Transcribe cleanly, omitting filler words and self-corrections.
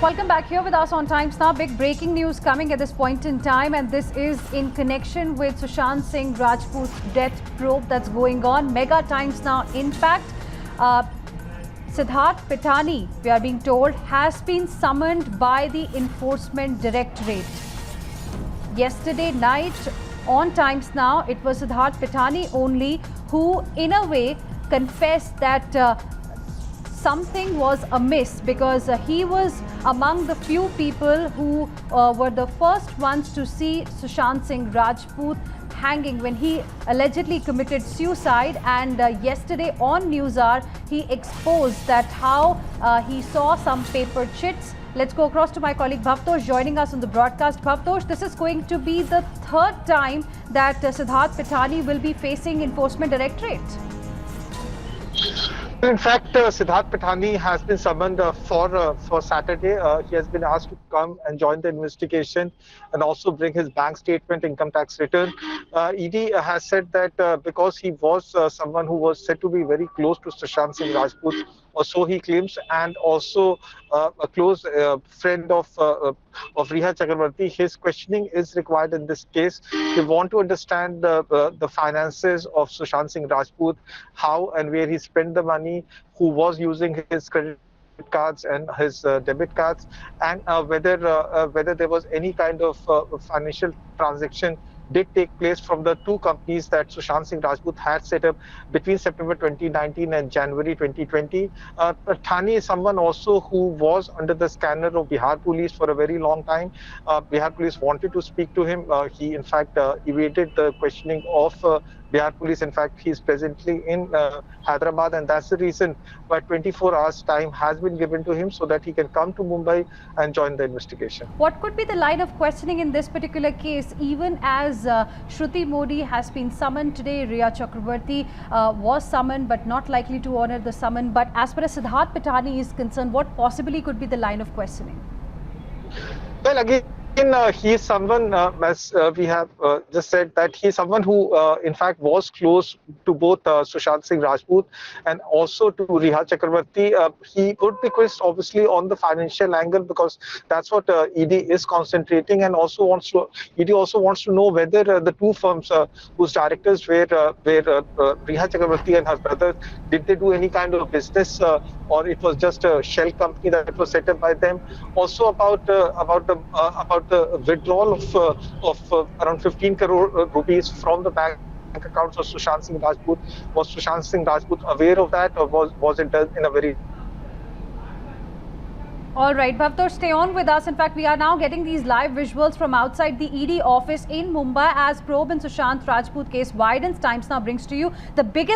Welcome back here with us on Times Now. Big breaking news coming at this point in time, and this is in connection with Sushant Singh Rajput's death probe that's going on. Mega Times Now impact. Siddharth Pitani, we are being told, has been summoned by the Enforcement Directorate. Yesterday night on Times Now, it was Siddharth Pitani only who, in a way, confessed that something was amiss because he was among the few people who were the first ones to see Sushant Singh Rajput hanging when he allegedly committed suicide. And yesterday on Newshour, he exposed that how he saw some paper chits. Let's go across to my colleague Bhavtosh joining us on the broadcast. Bhavtosh, this is going to be the third time that Siddharth Pitani will be facing Enforcement Directorate. In fact, Siddharth Pitani has been summoned for Saturday. He has been asked to come and join the investigation and also bring his bank statement, income tax return. ED has said that because he was someone who was said to be very close to Sushant Singh Rajput, or so he claims, and also a close friend of Riya Chakrabarti, his questioning is required in this case. They want to understand the finances of Sushant Singh Rajput, how and where he spent the money, who was using his credit cards and his debit cards, and whether there was any kind of financial transaction did take place from the two companies that Sushant Singh Rajput had set up between September 2019 and January 2020. Thani is someone also who was under the scanner of Bihar Police for a very long time. Bihar Police wanted to speak to him. He, in fact, evaded the questioning of Bihar Police. In fact, he is presently in Hyderabad, and that's the reason why 24 hours time has been given to him so that he can come to Mumbai and join the investigation. What could be the line of questioning in this particular case, even as Shruti Modi has been summoned today? Riya Chakrabarti was summoned but not likely to honor the summon. But as far as Siddharth Pitani is concerned, what possibly could be the line of questioning? Well, again, he is someone, as we have just said, that he is someone who, in fact, was close to both Sushant Singh Rajput and also to Riya Chakrabarti. He would be quizzed, obviously, on the financial angle because that's what ED is concentrating, and also ED also wants to know whether the two firms whose directors were Riya Chakrabarti and her brother, did they do any kind of business or it was just a shell company that was set up by them. Also about the withdrawal of around 15 crore rupees from the bank accounts of Sushant Singh Rajput. Was Sushant Singh Rajput aware of that, or was it done in a very... All right, Bhavtosh, stay on with us. In fact, we are now getting these live visuals from outside the ED office in Mumbai as probe in Sushant Rajput case widens. Times Now brings to you the biggest